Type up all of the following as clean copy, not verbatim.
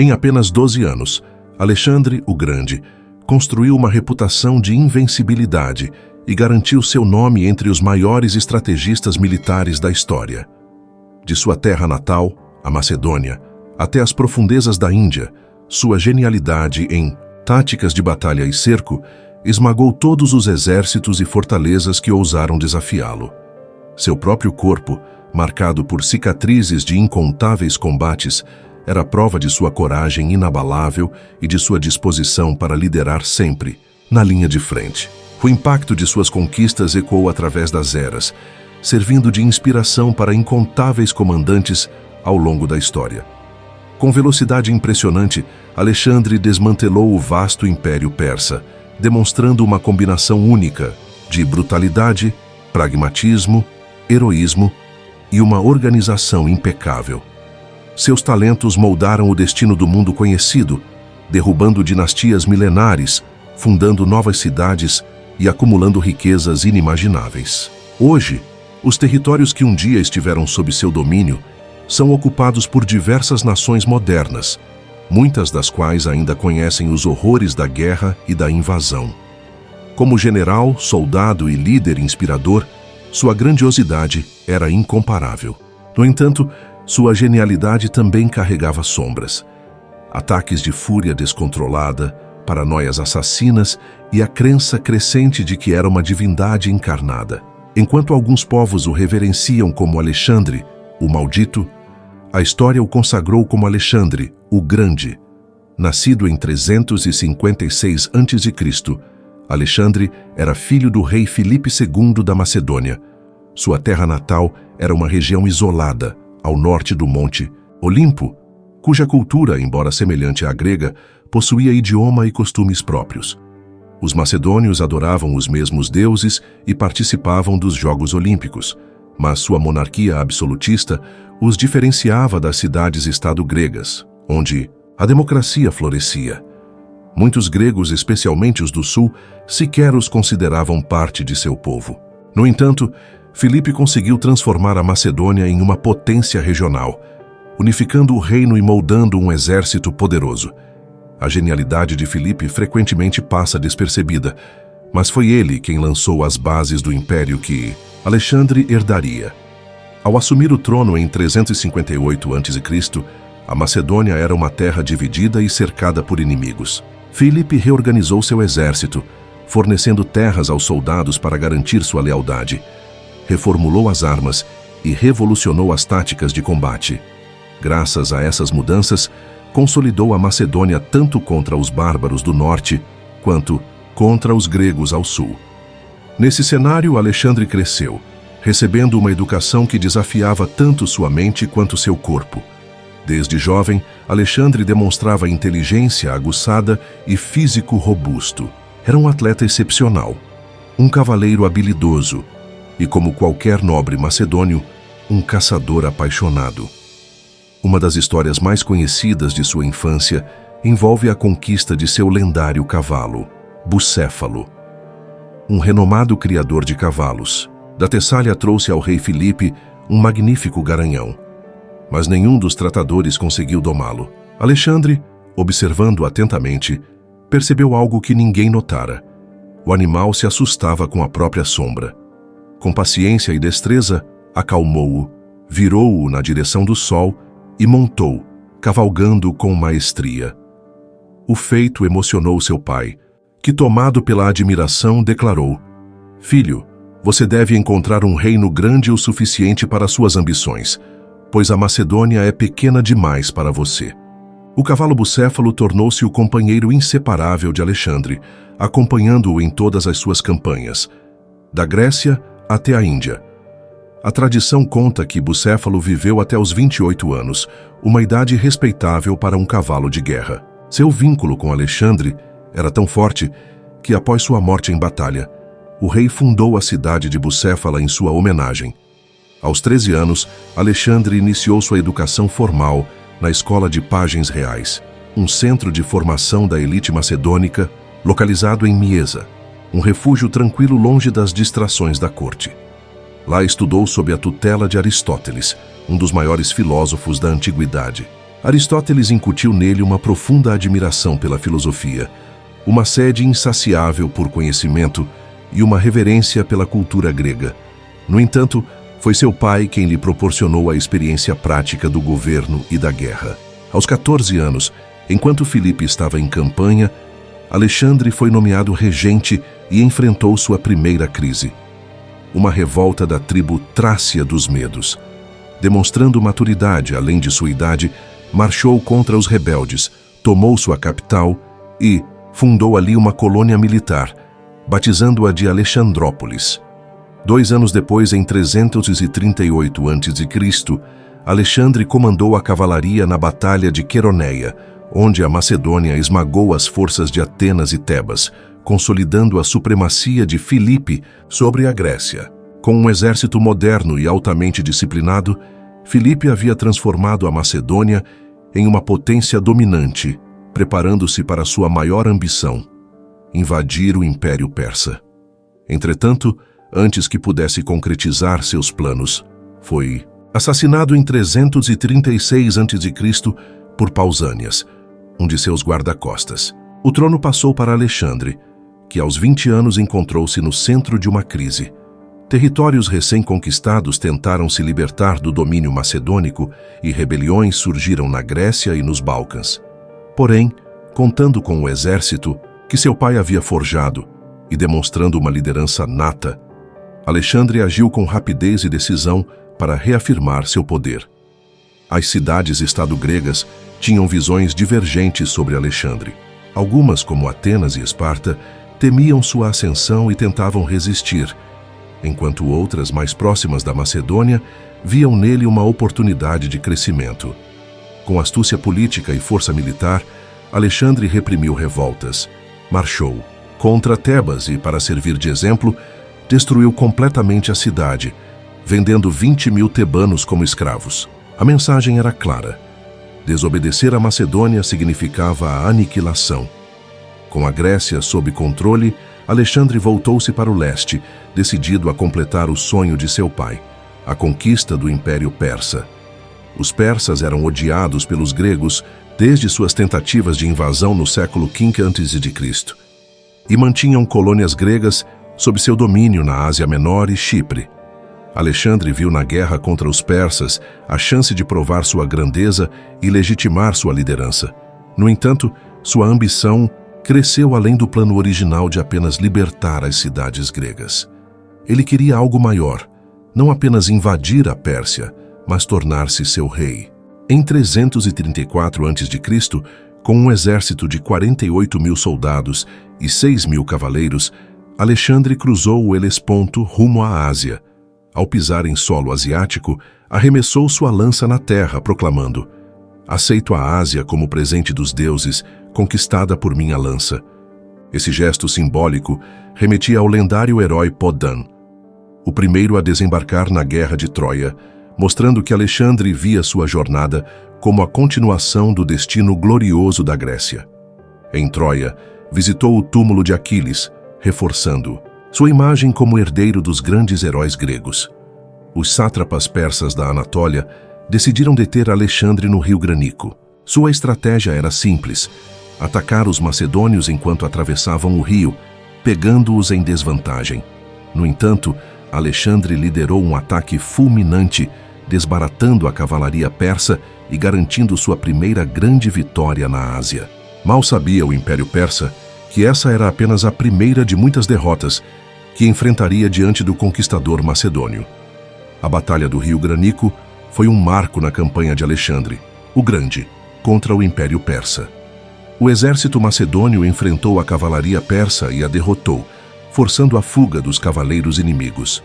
Em apenas 12 anos, Alexandre o Grande construiu uma reputação de invencibilidade e garantiu seu nome entre os maiores estrategistas militares da história. De sua terra natal, a Macedônia, até as profundezas da Índia, sua genialidade em táticas de batalha e cerco esmagou todos os exércitos e fortalezas que ousaram desafiá-lo. Seu próprio corpo, marcado por cicatrizes de incontáveis combates, era prova de sua coragem inabalável e de sua disposição para liderar sempre, na linha de frente. O impacto de suas conquistas ecoou através das eras, servindo de inspiração para incontáveis comandantes ao longo da história. Com velocidade impressionante, Alexandre desmantelou o vasto Império Persa, demonstrando uma combinação única de brutalidade, pragmatismo, heroísmo e uma organização impecável. Seus talentos moldaram o destino do mundo conhecido, derrubando dinastias milenares, fundando novas cidades e acumulando riquezas inimagináveis. Hoje, os territórios que um dia estiveram sob seu domínio são ocupados por diversas nações modernas, muitas das quais ainda conhecem os horrores da guerra e da invasão. Como general, soldado e líder inspirador, sua grandiosidade era incomparável. No entanto, sua genialidade também carregava sombras. Ataques de fúria descontrolada, paranoias assassinas e a crença crescente de que era uma divindade encarnada. Enquanto alguns povos o reverenciam como Alexandre, o Maldito, a história o consagrou como Alexandre, o Grande. Nascido em 356 a.C., Alexandre era filho do rei Filipe II da Macedônia. Sua terra natal era uma região isolada, ao norte do Monte Olimpo, cuja cultura, embora semelhante à grega, possuía idioma e costumes próprios. Os macedônios adoravam os mesmos deuses e participavam dos Jogos Olímpicos, mas sua monarquia absolutista os diferenciava das cidades-estado gregas, onde a democracia florescia. Muitos gregos, especialmente os do sul, sequer os consideravam parte de seu povo. No entanto, Filipe conseguiu transformar a Macedônia em uma potência regional, unificando o reino e moldando um exército poderoso. A genialidade de Filipe frequentemente passa despercebida, mas foi ele quem lançou as bases do império que Alexandre herdaria. Ao assumir o trono em 358 a.C., a Macedônia era uma terra dividida e cercada por inimigos. Filipe reorganizou seu exército, fornecendo terras aos soldados para garantir sua lealdade. Reformulou as armas e revolucionou as táticas de combate. Graças a essas mudanças, consolidou a Macedônia tanto contra os bárbaros do norte, quanto contra os gregos ao sul. Nesse cenário, Alexandre cresceu, recebendo uma educação que desafiava tanto sua mente quanto seu corpo. Desde jovem, Alexandre demonstrava inteligência aguçada e físico robusto. Era um atleta excepcional, um cavaleiro habilidoso e, como qualquer nobre macedônio, um caçador apaixonado. Uma das histórias mais conhecidas de sua infância envolve a conquista de seu lendário cavalo, Bucéfalo. Um renomado criador de cavalos, da Tessália trouxe ao rei Filipe um magnífico garanhão, mas nenhum dos tratadores conseguiu domá-lo. Alexandre, observando atentamente, percebeu algo que ninguém notara. O animal se assustava com a própria sombra. Com paciência e destreza, acalmou-o, virou-o na direção do sol e montou, cavalgando com maestria. O feito emocionou seu pai, que, tomado pela admiração, declarou: "Filho, você deve encontrar um reino grande o suficiente para suas ambições, pois a Macedônia é pequena demais para você." O cavalo Bucéfalo tornou-se o companheiro inseparável de Alexandre, acompanhando-o em todas as suas campanhas, da Grécia até a Índia. A tradição conta que Bucéfalo viveu até os 28 anos, uma idade respeitável para um cavalo de guerra. Seu vínculo com Alexandre era tão forte que, após sua morte em batalha, o rei fundou a cidade de Bucéfala em sua homenagem. Aos 13 anos, Alexandre iniciou sua educação formal na Escola de Pajens Reais, um centro de formação da elite macedônica localizado em Miesa, um refúgio tranquilo longe das distrações da corte. Lá estudou sob a tutela de Aristóteles, um dos maiores filósofos da antiguidade. Aristóteles incutiu nele uma profunda admiração pela filosofia, uma sede insaciável por conhecimento e uma reverência pela cultura grega. No entanto, foi seu pai quem lhe proporcionou a experiência prática do governo e da guerra. Aos 14 anos, enquanto Filipe estava em campanha, Alexandre foi nomeado regente e enfrentou sua primeira crise. Uma revolta da tribo Trácia dos Medos. Demonstrando maturidade além de sua idade, marchou contra os rebeldes, tomou sua capital e fundou ali uma colônia militar, batizando-a de Alexandrópolis. 2 anos depois, em 338 a.C., Alexandre comandou a cavalaria na Batalha de Queroneia, onde a Macedônia esmagou as forças de Atenas e Tebas, consolidando a supremacia de Filipe sobre a Grécia. Com um exército moderno e altamente disciplinado, Filipe havia transformado a Macedônia em uma potência dominante, preparando-se para sua maior ambição: invadir o Império Persa. Entretanto, antes que pudesse concretizar seus planos, foi assassinado em 336 a.C. por Pausânias, um de seus guarda-costas. O trono passou para Alexandre, que aos 20 anos encontrou-se no centro de uma crise. Territórios recém-conquistados tentaram se libertar do domínio macedônico e rebeliões surgiram na Grécia e nos Balcãs. Porém, contando com o exército que seu pai havia forjado e demonstrando uma liderança nata, Alexandre agiu com rapidez e decisão para reafirmar seu poder. As cidades-estado gregas tinham visões divergentes sobre Alexandre. Algumas, como Atenas e Esparta, temiam sua ascensão e tentavam resistir, enquanto outras, mais próximas da Macedônia, viam nele uma oportunidade de crescimento. Com astúcia política e força militar, Alexandre reprimiu revoltas, marchou contra Tebas e, para servir de exemplo, destruiu completamente a cidade, vendendo 20.000 tebanos como escravos. A mensagem era clara: desobedecer a Macedônia significava a aniquilação. Com a Grécia sob controle, Alexandre voltou-se para o leste, decidido a completar o sonho de seu pai, a conquista do Império Persa. Os persas eram odiados pelos gregos desde suas tentativas de invasão no século V a.C. e mantinham colônias gregas sob seu domínio na Ásia Menor e Chipre. Alexandre viu na guerra contra os persas a chance de provar sua grandeza e legitimar sua liderança. No entanto, sua ambição cresceu além do plano original de apenas libertar as cidades gregas. Ele queria algo maior, não apenas invadir a Pérsia, mas tornar-se seu rei. Em 334 a.C., com um exército de 48.000 soldados e 6.000 cavaleiros, Alexandre cruzou o Helesponto rumo à Ásia. Ao pisar em solo asiático, arremessou sua lança na terra, proclamando: "Aceito a Ásia como presente dos deuses, conquistada por minha lança." Esse gesto simbólico remetia ao lendário herói Podan, o primeiro a desembarcar na Guerra de Troia, mostrando que Alexandre via sua jornada como a continuação do destino glorioso da Grécia. Em Troia, visitou o túmulo de Aquiles, reforçando sua imagem como herdeiro dos grandes heróis gregos. Os sátrapas persas da Anatólia decidiram deter Alexandre no rio Granico. Sua estratégia era simples: atacar os macedônios enquanto atravessavam o rio, pegando-os em desvantagem. No entanto, Alexandre liderou um ataque fulminante, desbaratando a cavalaria persa e garantindo sua primeira grande vitória na Ásia. Mal sabia o Império Persa que essa era apenas a primeira de muitas derrotas que enfrentaria diante do conquistador macedônio. A Batalha do Rio Granico foi um marco na campanha de Alexandre, o Grande, contra o Império Persa. O exército macedônio enfrentou a cavalaria persa e a derrotou, forçando a fuga dos cavaleiros inimigos.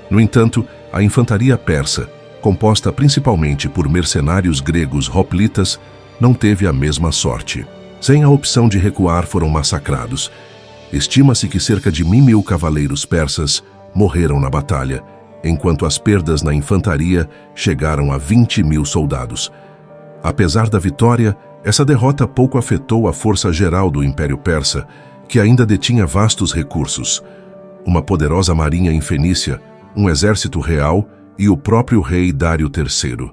No entanto, a infantaria persa, composta principalmente por mercenários gregos hoplitas, não teve a mesma sorte. Sem a opção de recuar, foram massacrados. Estima-se que cerca de 1.000 cavaleiros persas morreram na batalha, enquanto as perdas na infantaria chegaram a 20.000 soldados. Apesar da vitória, essa derrota pouco afetou a força geral do Império Persa, que ainda detinha vastos recursos: uma poderosa marinha em Fenícia, um exército real e o próprio rei Dário III.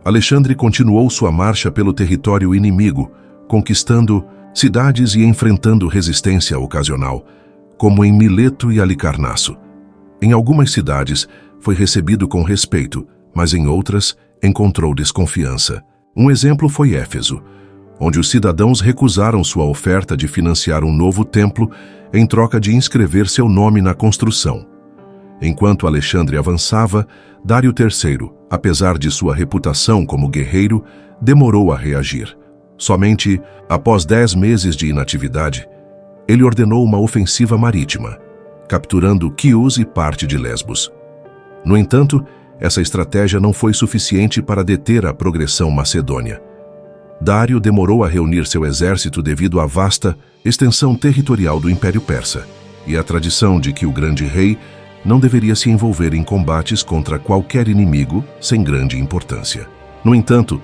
Alexandre continuou sua marcha pelo território inimigo, conquistando cidades e enfrentando resistência ocasional, como em Mileto e Halicarnasso. Em algumas cidades, foi recebido com respeito, mas em outras, encontrou desconfiança. Um exemplo foi Éfeso, onde os cidadãos recusaram sua oferta de financiar um novo templo em troca de inscrever seu nome na construção. Enquanto Alexandre avançava, Dário III, apesar de sua reputação como guerreiro, demorou a reagir. Somente após 10 meses de inatividade, ele ordenou uma ofensiva marítima, capturando Quios e parte de Lesbos. No entanto, essa estratégia não foi suficiente para deter a progressão macedônia. Dário demorou a reunir seu exército devido à vasta extensão territorial do Império Persa e à tradição de que o grande rei não deveria se envolver em combates contra qualquer inimigo sem grande importância. No entanto,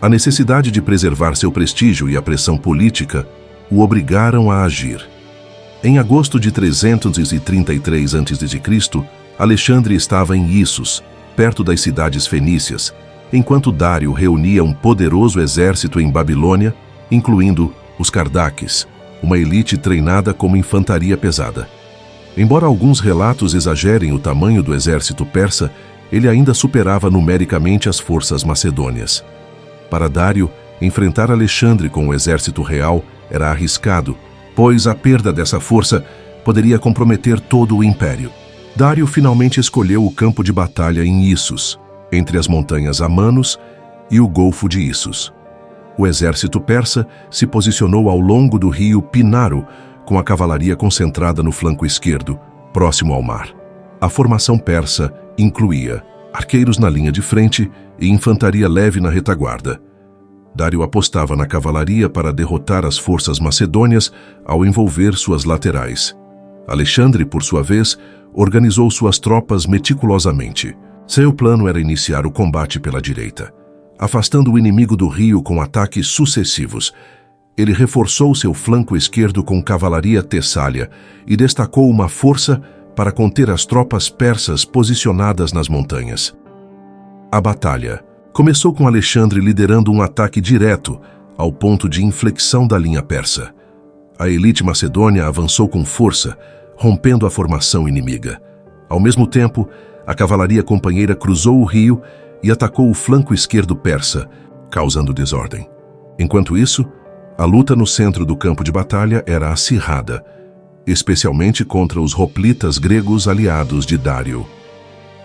a necessidade de preservar seu prestígio e a pressão política o obrigaram a agir. Em agosto de 333 a.C., Alexandre estava em Issos, perto das cidades fenícias, enquanto Dário reunia um poderoso exército em Babilônia, incluindo os Cardaques, uma elite treinada como infantaria pesada. Embora alguns relatos exagerem o tamanho do exército persa, ele ainda superava numericamente as forças macedônias. Para Dário, enfrentar Alexandre com o exército real era arriscado, pois a perda dessa força poderia comprometer todo o império. Dário finalmente escolheu o campo de batalha em Issos, entre as montanhas Amanos e o Golfo de Issos. O exército persa se posicionou ao longo do rio Pinaro, com a cavalaria concentrada no flanco esquerdo, próximo ao mar. A formação persa incluía arqueiros na linha de frente e infantaria leve na retaguarda. Dário apostava na cavalaria para derrotar as forças macedônias ao envolver suas laterais. Alexandre, por sua vez, organizou suas tropas meticulosamente. Seu plano era iniciar o combate pela direita. Afastando o inimigo do rio com ataques sucessivos, ele reforçou seu flanco esquerdo com cavalaria tessália e destacou uma força para conter as tropas persas posicionadas nas montanhas. A batalha começou com Alexandre liderando um ataque direto ao ponto de inflexão da linha persa. A elite macedônia avançou com força, rompendo a formação inimiga. Ao mesmo tempo, a cavalaria companheira cruzou o rio e atacou o flanco esquerdo persa, causando desordem. Enquanto isso, a luta no centro do campo de batalha era acirrada, especialmente contra os hoplitas gregos aliados de Dário.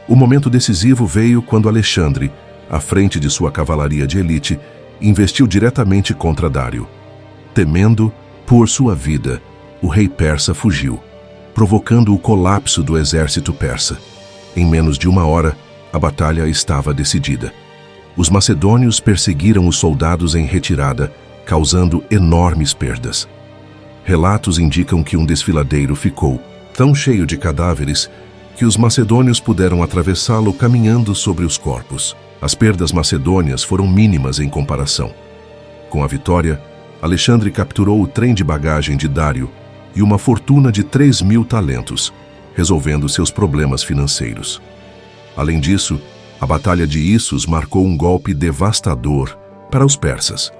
O momento decisivo veio quando Alexandre, à frente de sua cavalaria de elite, investiu diretamente contra Dário. Temendo por sua vida, o rei persa fugiu, provocando o colapso do exército persa. Em menos de 1 hora, a batalha estava decidida. Os macedônios perseguiram os soldados em retirada, causando enormes perdas. Relatos indicam que um desfiladeiro ficou tão cheio de cadáveres que os macedônios puderam atravessá-lo caminhando sobre os corpos. As perdas macedônias foram mínimas em comparação. Com a vitória, Alexandre capturou o trem de bagagem de Dário e uma fortuna de 3.000 talentos, resolvendo seus problemas financeiros. Além disso, a Batalha de Issos marcou um golpe devastador para os persas,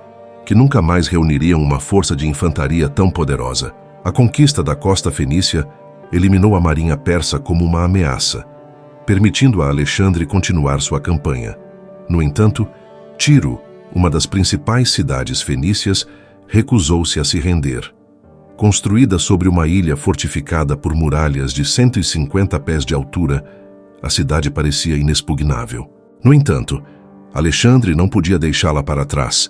que nunca mais reuniriam uma força de infantaria tão poderosa. A conquista da costa fenícia eliminou a marinha persa como uma ameaça, permitindo a Alexandre continuar sua campanha. No entanto, Tiro, uma das principais cidades fenícias, recusou-se a se render. Construída sobre uma ilha fortificada por muralhas de 150 pés de altura, a cidade parecia inexpugnável. No entanto, Alexandre não podia deixá-la para trás,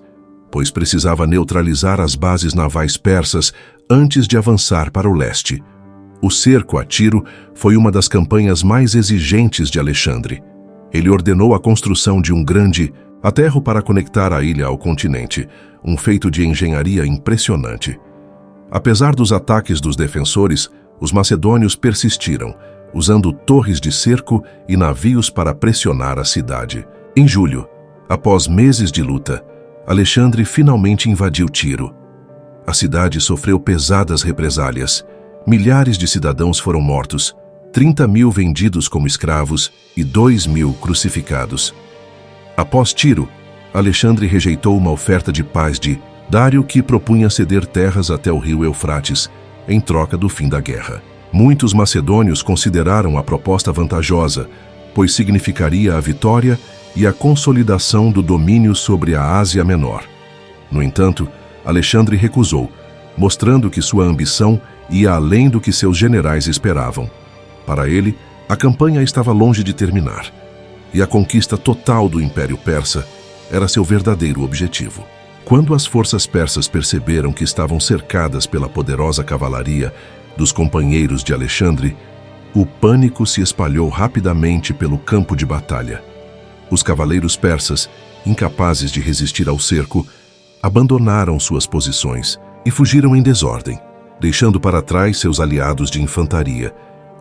pois precisava neutralizar as bases navais persas antes de avançar para o leste. O cerco a Tiro foi uma das campanhas mais exigentes de Alexandre. Ele ordenou a construção de um grande aterro para conectar a ilha ao continente, um feito de engenharia impressionante. Apesar dos ataques dos defensores, os macedônios persistiram, usando torres de cerco e navios para pressionar a cidade. Em julho, após meses de luta, Alexandre finalmente invadiu Tiro. A cidade sofreu pesadas represálias. Milhares de cidadãos foram mortos, 30.000 vendidos como escravos e 2.000 crucificados. Após Tiro, Alexandre rejeitou uma oferta de paz de Dário, que propunha ceder terras até o rio Eufrates, em troca do fim da guerra. Muitos macedônios consideraram a proposta vantajosa, pois significaria a vitória e a consolidação do domínio sobre a Ásia Menor. No entanto, Alexandre recusou, mostrando que sua ambição ia além do que seus generais esperavam. Para ele, a campanha estava longe de terminar, e a conquista total do Império Persa era seu verdadeiro objetivo. Quando as forças persas perceberam que estavam cercadas pela poderosa cavalaria dos companheiros de Alexandre, o pânico se espalhou rapidamente pelo campo de batalha. Os cavaleiros persas, incapazes de resistir ao cerco, abandonaram suas posições e fugiram em desordem, deixando para trás seus aliados de infantaria,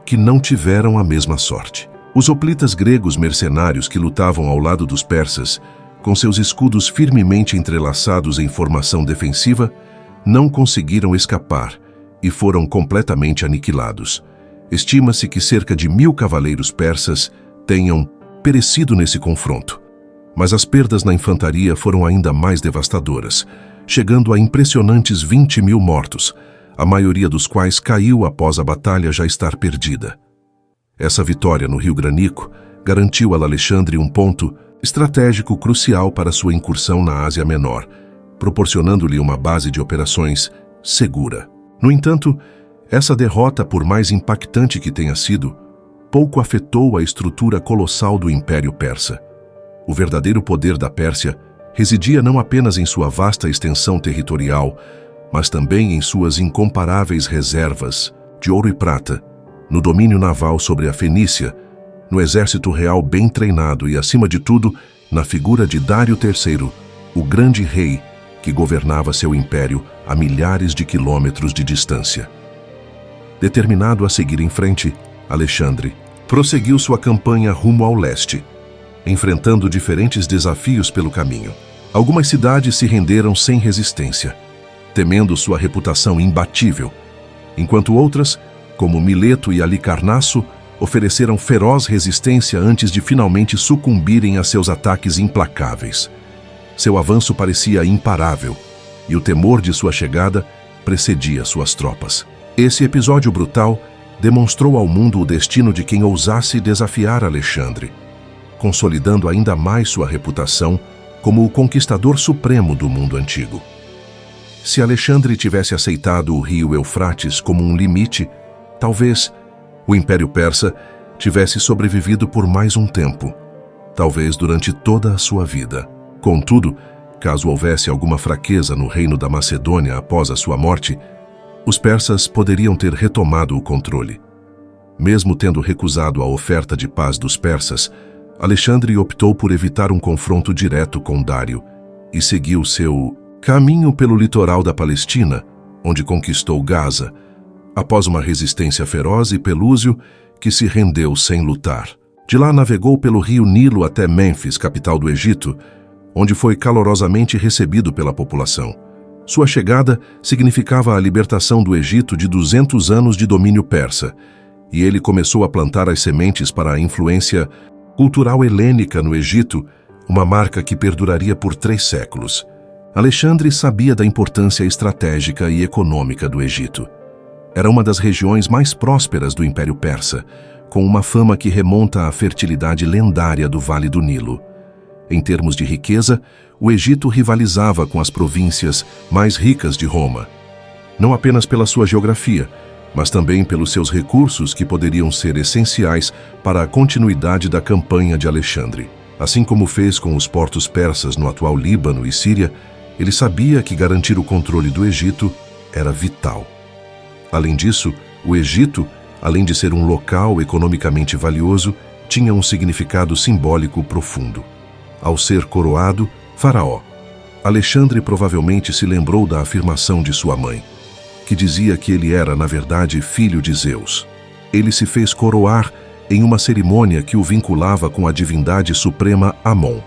que não tiveram a mesma sorte. Os hoplitas gregos mercenários que lutavam ao lado dos persas, com seus escudos firmemente entrelaçados em formação defensiva, não conseguiram escapar e foram completamente aniquilados. Estima-se que cerca de 1000 cavaleiros persas tenham perecido nesse confronto. Mas as perdas na infantaria foram ainda mais devastadoras, chegando a impressionantes 20.000 mortos, a maioria dos quais caiu após a batalha já estar perdida. Essa vitória no Rio Granico garantiu a Alexandre um ponto estratégico crucial para sua incursão na Ásia Menor, proporcionando-lhe uma base de operações segura. No entanto, essa derrota, por mais impactante que tenha sido, pouco afetou a estrutura colossal do Império Persa. O verdadeiro poder da Pérsia residia não apenas em sua vasta extensão territorial, mas também em suas incomparáveis reservas de ouro e prata, no domínio naval sobre a Fenícia, no exército real bem treinado e, acima de tudo, na figura de Dário III, o grande rei que governava seu império a milhares de quilômetros de distância. Determinado a seguir em frente, Alexandre prosseguiu sua campanha rumo ao leste, enfrentando diferentes desafios pelo caminho. Algumas cidades se renderam sem resistência, temendo sua reputação imbatível, enquanto outras, como Mileto e Halicarnasso, ofereceram feroz resistência antes de finalmente sucumbirem a seus ataques implacáveis. Seu avanço parecia imparável, e o temor de sua chegada precedia suas tropas. Esse episódio brutal demonstrou ao mundo o destino de quem ousasse desafiar Alexandre, consolidando ainda mais sua reputação como o conquistador supremo do mundo antigo. Se Alexandre tivesse aceitado o rio Eufrates como um limite, talvez o Império Persa tivesse sobrevivido por mais um tempo, talvez durante toda a sua vida. Contudo, caso houvesse alguma fraqueza no reino da Macedônia após a sua morte, os persas poderiam ter retomado o controle. Mesmo tendo recusado a oferta de paz dos persas, Alexandre optou por evitar um confronto direto com Dário e seguiu seu caminho pelo litoral da Palestina, onde conquistou Gaza, após uma resistência feroz e Pelúcio, que se rendeu sem lutar. De lá navegou pelo rio Nilo até Mênfis, capital do Egito, onde foi calorosamente recebido pela população. Sua chegada significava a libertação do Egito de 200 anos de domínio persa, e ele começou a plantar as sementes para a influência cultural helênica no Egito, uma marca que perduraria por 3 séculos. Alexandre sabia da importância estratégica e econômica do Egito. Era uma das regiões mais prósperas do Império Persa, com uma fama que remonta à fertilidade lendária do Vale do Nilo. Em termos de riqueza, o Egito rivalizava com as províncias mais ricas de Roma, não apenas pela sua geografia, mas também pelos seus recursos que poderiam ser essenciais para a continuidade da campanha de Alexandre. Assim como fez com os portos persas no atual Líbano e Síria, ele sabia que garantir o controle do Egito era vital. Além disso, o Egito, além de ser um local economicamente valioso, tinha um significado simbólico profundo. Ao ser coroado faraó, Alexandre provavelmente se lembrou da afirmação de sua mãe, que dizia que ele era, na verdade, filho de Zeus. Ele se fez coroar em uma cerimônia que o vinculava com a divindade suprema Amon.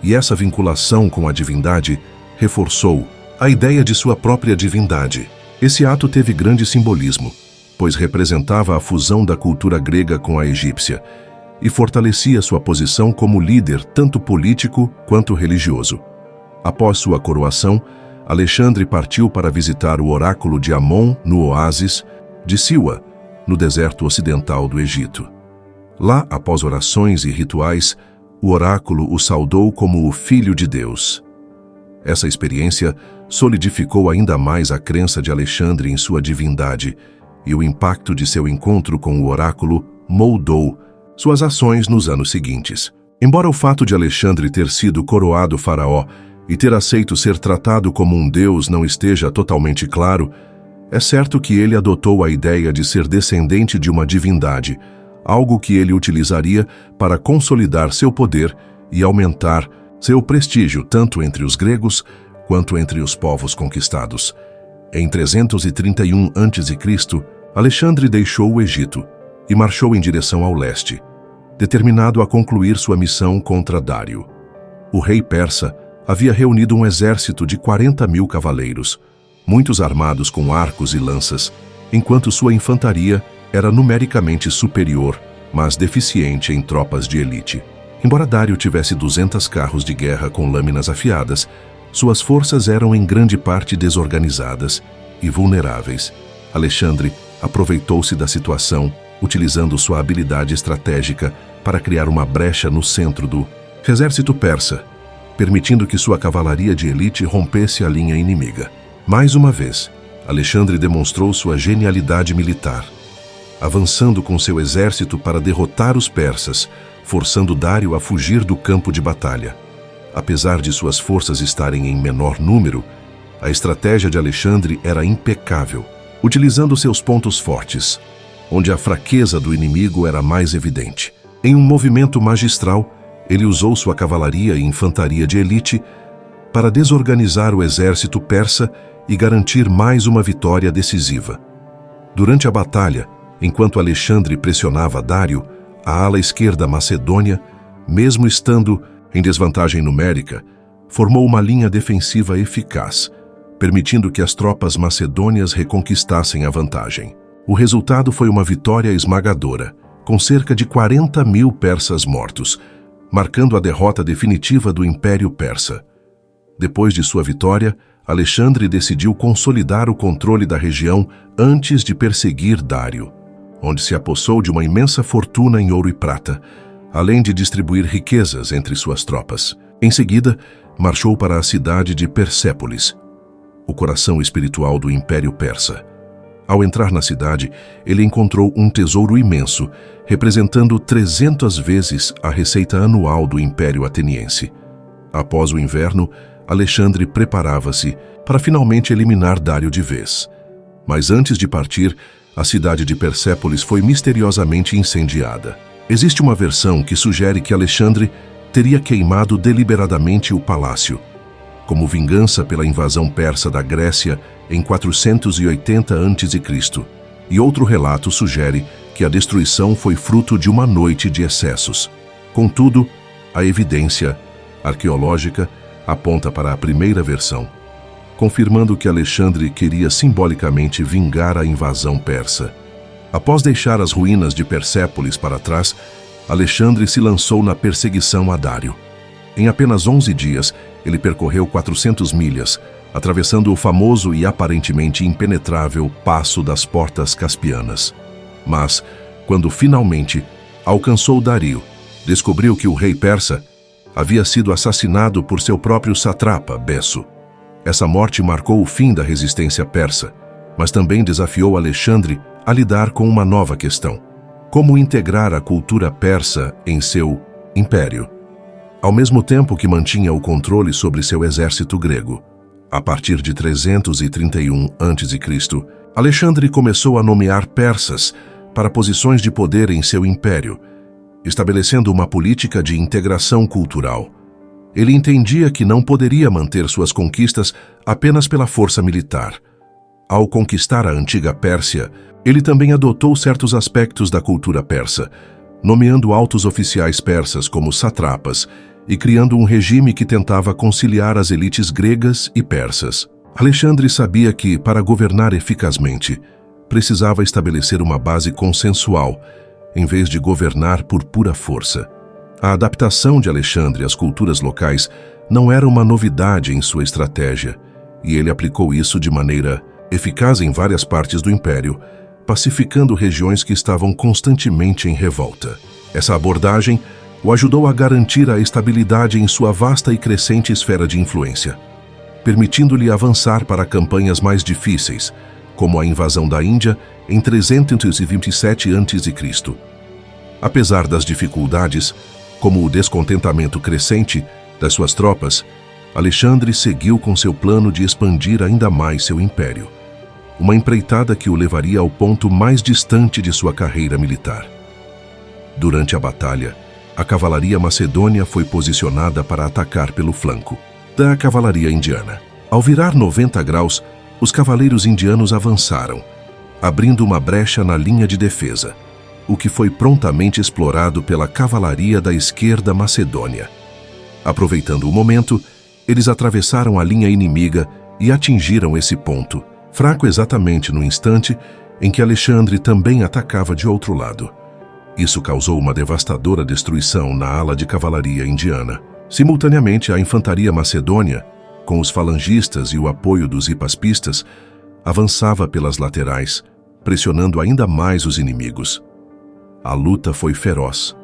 E essa vinculação com a divindade reforçou a ideia de sua própria divindade. Esse ato teve grande simbolismo, pois representava a fusão da cultura grega com a egípcia, e fortalecia sua posição como líder tanto político quanto religioso. Após sua coroação, Alexandre partiu para visitar o oráculo de Amon no oásis de Siwa, no deserto ocidental do Egito. Lá, após orações e rituais, o oráculo o saudou como o Filho de Deus. Essa experiência solidificou ainda mais a crença de Alexandre em sua divindade, e o impacto de seu encontro com o oráculo moldou suas ações nos anos seguintes. Embora o fato de Alexandre ter sido coroado faraó e ter aceito ser tratado como um deus não esteja totalmente claro, é certo que ele adotou a ideia de ser descendente de uma divindade, algo que ele utilizaria para consolidar seu poder e aumentar seu prestígio tanto entre os gregos quanto entre os povos conquistados. Em 331 a.C., Alexandre deixou o Egito e marchou em direção ao leste, determinado a concluir sua missão contra Dário. O rei persa havia reunido um exército de 40.000 cavaleiros, muitos armados com arcos e lanças, enquanto sua infantaria era numericamente superior, mas deficiente em tropas de elite. Embora Dário tivesse 200 carros de guerra com lâminas afiadas, suas forças eram em grande parte desorganizadas e vulneráveis. Alexandre aproveitou-se da situação, utilizando sua habilidade estratégica para criar uma brecha no centro do exército persa, permitindo que sua cavalaria de elite rompesse a linha inimiga. Mais uma vez, Alexandre demonstrou sua genialidade militar, avançando com seu exército para derrotar os persas, forçando Dário a fugir do campo de batalha. Apesar de suas forças estarem em menor número, a estratégia de Alexandre era impecável, utilizando seus pontos fortes, onde a fraqueza do inimigo era mais evidente. Em um movimento magistral, ele usou sua cavalaria e infantaria de elite para desorganizar o exército persa e garantir mais uma vitória decisiva. Durante a batalha, enquanto Alexandre pressionava Dário, a ala esquerda macedônia, mesmo estando em desvantagem numérica, formou uma linha defensiva eficaz, permitindo que as tropas macedônias reconquistassem a vantagem. O resultado foi uma vitória esmagadora, com cerca de 40.000 persas mortos, marcando a derrota definitiva do Império Persa. Depois de sua vitória, Alexandre decidiu consolidar o controle da região antes de perseguir Dário, onde se apossou de uma imensa fortuna em ouro e prata, além de distribuir riquezas entre suas tropas. Em seguida, marchou para a cidade de Persépolis, o coração espiritual do Império Persa. Ao entrar na cidade, ele encontrou um tesouro imenso, representando 300 vezes a receita anual do Império Ateniense. Após o inverno, Alexandre preparava-se para finalmente eliminar Dário de vez. Mas antes de partir, a cidade de Persépolis foi misteriosamente incendiada. Existe uma versão que sugere que Alexandre teria queimado deliberadamente o palácio, como vingança pela invasão persa da Grécia em 480 a.C., e outro relato sugere que a destruição foi fruto de uma noite de excessos. Contudo, a evidência arqueológica aponta para a primeira versão, confirmando que Alexandre queria simbolicamente vingar a invasão persa. Após deixar as ruínas de Persépolis para trás, Alexandre se lançou na perseguição a Dário. Em apenas 11 dias, ele percorreu 400 milhas, atravessando o famoso e aparentemente impenetrável Passo das Portas Caspianas. Mas, quando finalmente alcançou Dário, descobriu que o rei persa havia sido assassinado por seu próprio satrapa, Besso. Essa morte marcou o fim da resistência persa, mas também desafiou Alexandre a lidar com uma nova questão: como integrar a cultura persa em seu império, ao mesmo tempo que mantinha o controle sobre seu exército grego. A partir de 331 a.C., Alexandre começou a nomear persas para posições de poder em seu império, estabelecendo uma política de integração cultural. Ele entendia que não poderia manter suas conquistas apenas pela força militar. Ao conquistar a antiga Pérsia, ele também adotou certos aspectos da cultura persa, nomeando altos oficiais persas como satrapas e criando um regime que tentava conciliar as elites gregas e persas. Alexandre sabia que, para governar eficazmente, precisava estabelecer uma base consensual em vez de governar por pura força. A adaptação de Alexandre às culturas locais não era uma novidade em sua estratégia, e ele aplicou isso de maneira eficaz em várias partes do império, pacificando regiões que estavam constantemente em revolta. Essa abordagem o ajudou a garantir a estabilidade em sua vasta e crescente esfera de influência, permitindo-lhe avançar para campanhas mais difíceis, como a invasão da Índia em 327 a.C. Apesar das dificuldades, como o descontentamento crescente das suas tropas, Alexandre seguiu com seu plano de expandir ainda mais seu império, uma empreitada que o levaria ao ponto mais distante de sua carreira militar. Durante a batalha, a cavalaria macedônia foi posicionada para atacar pelo flanco da cavalaria indiana. Ao virar 90 graus, os cavaleiros indianos avançaram, abrindo uma brecha na linha de defesa, o que foi prontamente explorado pela cavalaria da esquerda macedônia. Aproveitando o momento, eles atravessaram a linha inimiga e atingiram esse ponto, fraco exatamente no instante em que Alexandre também atacava de outro lado. Isso causou uma devastadora destruição na ala de cavalaria indiana. Simultaneamente, a infantaria macedônia, com os falangistas e o apoio dos hipaspistas, avançava pelas laterais, pressionando ainda mais os inimigos. A luta foi feroz.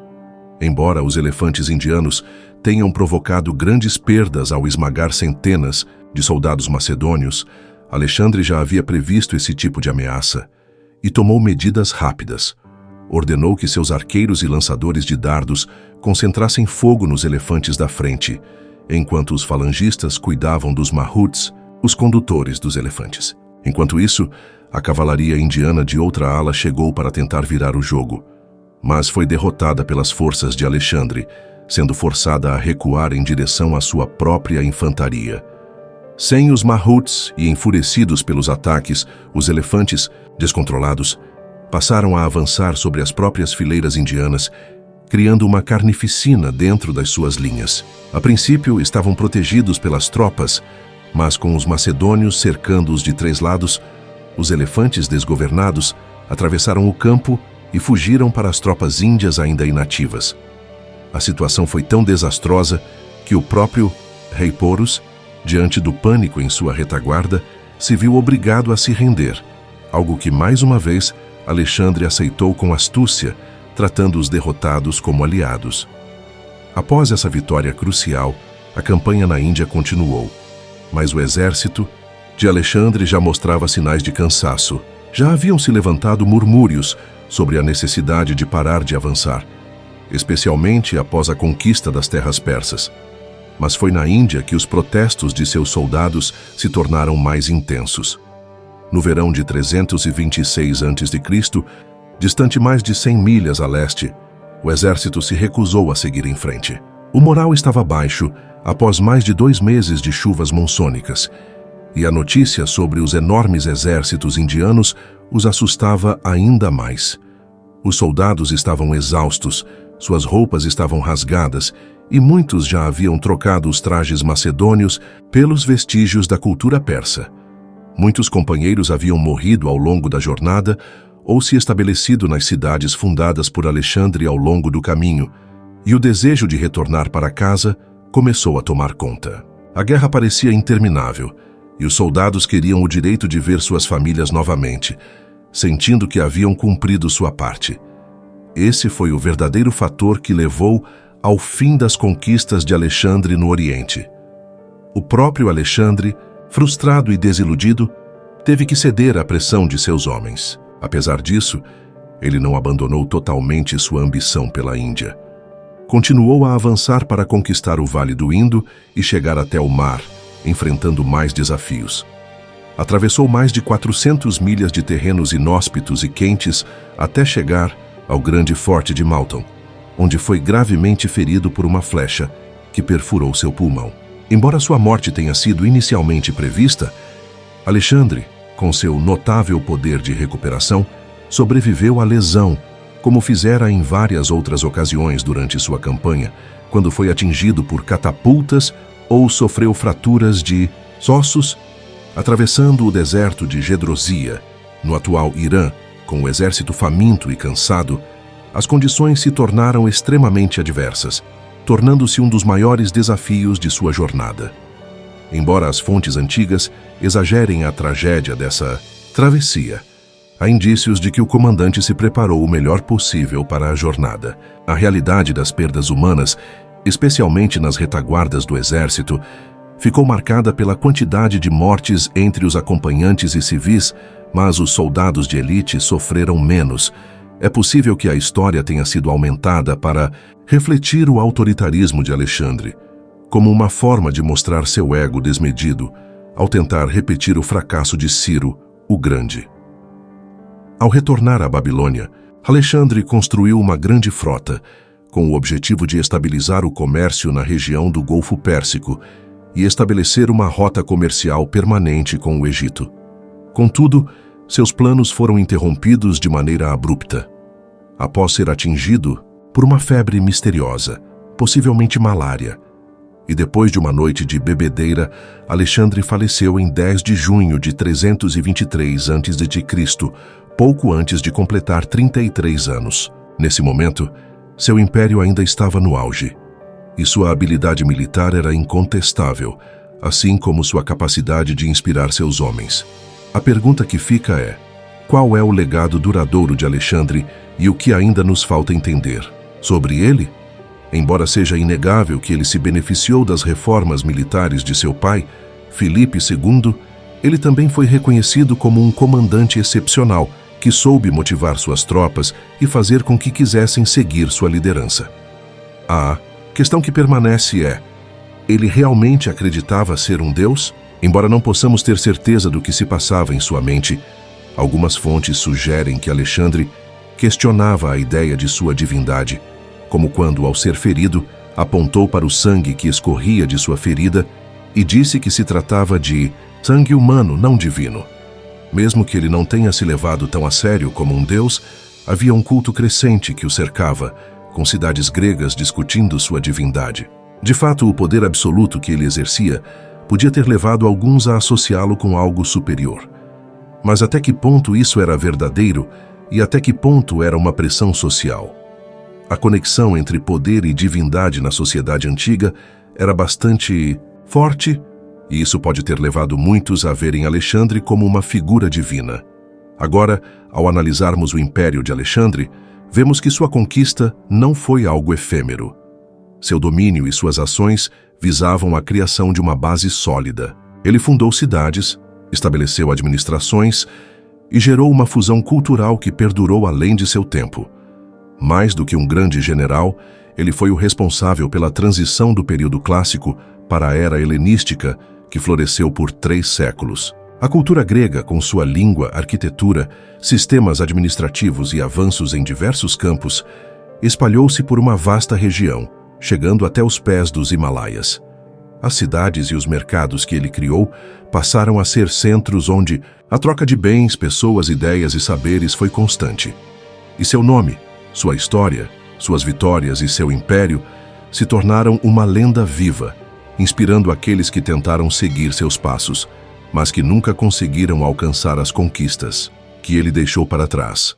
Embora os elefantes indianos tenham provocado grandes perdas ao esmagar centenas de soldados macedônios, Alexandre já havia previsto esse tipo de ameaça e tomou medidas rápidas. Ordenou que seus arqueiros e lançadores de dardos concentrassem fogo nos elefantes da frente, enquanto os falangistas cuidavam dos mahuts, os condutores dos elefantes. Enquanto isso, a cavalaria indiana de outra ala chegou para tentar virar o jogo, mas foi derrotada pelas forças de Alexandre, sendo forçada a recuar em direção à sua própria infantaria. Sem os mahuts e enfurecidos pelos ataques, os elefantes, descontrolados, passaram a avançar sobre as próprias fileiras indianas, criando uma carnificina dentro das suas linhas. A princípio, estavam protegidos pelas tropas, mas com os macedônios cercando-os de 3 lados, os elefantes desgovernados atravessaram o campo e fugiram para as tropas índias ainda inativas. A situação foi tão desastrosa que o próprio rei Porus, diante do pânico em sua retaguarda, se viu obrigado a se render, algo que, mais uma vez, Alexandre aceitou com astúcia, tratando os derrotados como aliados. Após essa vitória crucial, a campanha na Índia continuou, mas o exército de Alexandre já mostrava sinais de cansaço. Já haviam se levantado murmúrios sobre a necessidade de parar de avançar, especialmente após a conquista das terras persas. Mas foi na Índia que os protestos de seus soldados se tornaram mais intensos. No verão de 326 a.C., distante mais de 100 milhas a leste, o exército se recusou a seguir em frente. O moral estava baixo após mais de 2 meses de chuvas monsônicas, e a notícia sobre os enormes exércitos indianos os assustava ainda mais. Os soldados estavam exaustos, suas roupas estavam rasgadas, e muitos já haviam trocado os trajes macedônios pelos vestígios da cultura persa. Muitos companheiros haviam morrido ao longo da jornada ou se estabelecido nas cidades fundadas por Alexandre ao longo do caminho, e o desejo de retornar para casa começou a tomar conta. A guerra parecia interminável, e os soldados queriam o direito de ver suas famílias novamente, sentindo que haviam cumprido sua parte. Esse foi o verdadeiro fator que levou ao fim das conquistas de Alexandre no Oriente. O próprio Alexandre, frustrado e desiludido, teve que ceder à pressão de seus homens. Apesar disso, ele não abandonou totalmente sua ambição pela Índia. Continuou a avançar para conquistar o Vale do Indo e chegar até o mar, enfrentando mais desafios. Atravessou mais de 400 milhas de terrenos inóspitos e quentes até chegar ao grande forte de Malton, onde foi gravemente ferido por uma flecha que perfurou seu pulmão. Embora sua morte tenha sido inicialmente prevista, Alexandre, com seu notável poder de recuperação, sobreviveu à lesão, como fizera em várias outras ocasiões durante sua campanha, quando foi atingido por catapultas ou sofreu fraturas de ossos, atravessando o deserto de Gedrosia, no atual Irã, com o exército faminto e cansado. as condições se tornaram extremamente adversas, tornando-se um dos maiores desafios de sua jornada. Embora as fontes antigas exagerem a tragédia dessa travessia, há indícios de que o comandante se preparou o melhor possível para a jornada. A realidade das perdas humanas, especialmente nas retaguardas do exército, ficou marcada pela quantidade de mortes entre os acompanhantes e civis, mas os soldados de elite sofreram menos. É possível que a história tenha sido aumentada para refletir o autoritarismo de Alexandre, como uma forma de mostrar seu ego desmedido, ao tentar repetir o fracasso de Ciro, o Grande. Ao retornar à Babilônia, Alexandre construiu uma grande frota, com o objetivo de estabilizar o comércio na região do Golfo Pérsico e estabelecer uma rota comercial permanente com o Egito. Contudo, seus planos foram interrompidos de maneira abrupta, após ser atingido por uma febre misteriosa, possivelmente malária. E depois de uma noite de bebedeira, Alexandre faleceu em 10 de junho de 323 a.C., pouco antes de completar 33 anos. Nesse momento, seu império ainda estava no auge, e sua habilidade militar era incontestável, assim como sua capacidade de inspirar seus homens. A pergunta que fica é: qual é o legado duradouro de Alexandre e o que ainda nos falta entender sobre ele? Embora seja inegável que ele se beneficiou das reformas militares de seu pai, Filipe II, ele também foi reconhecido como um comandante excepcional que soube motivar suas tropas e fazer com que quisessem seguir sua liderança. A questão que permanece é: ele realmente acreditava ser um deus? Embora não possamos ter certeza do que se passava em sua mente, algumas fontes sugerem que Alexandre questionava a ideia de sua divindade, como quando, ao ser ferido, apontou para o sangue que escorria de sua ferida e disse que se tratava de sangue humano, não divino. Mesmo que ele não tenha se levado tão a sério como um deus, havia um culto crescente que o cercava, com cidades gregas discutindo sua divindade. De fato, o poder absoluto que ele exercia podia ter levado alguns a associá-lo com algo superior. Mas até que ponto isso era verdadeiro e até que ponto era uma pressão social? A conexão entre poder e divindade na sociedade antiga era bastante forte, e isso pode ter levado muitos a verem Alexandre como uma figura divina. Agora, ao analisarmos o Império de Alexandre, vemos que sua conquista não foi algo efêmero. Seu domínio e suas ações visavam a criação de uma base sólida. Ele fundou cidades, estabeleceu administrações e gerou uma fusão cultural que perdurou além de seu tempo. Mais do que um grande general, ele foi o responsável pela transição do período clássico para a era helenística, que floresceu por 3 séculos. A cultura grega, com sua língua, arquitetura, sistemas administrativos e avanços em diversos campos, espalhou-se por uma vasta região, chegando até os pés dos Himalaias. As cidades e os mercados que ele criou passaram a ser centros onde a troca de bens, pessoas, ideias e saberes foi constante. E seu nome, sua história, suas vitórias e seu império se tornaram uma lenda viva, inspirando aqueles que tentaram seguir seus passos, mas que nunca conseguiram alcançar as conquistas que ele deixou para trás.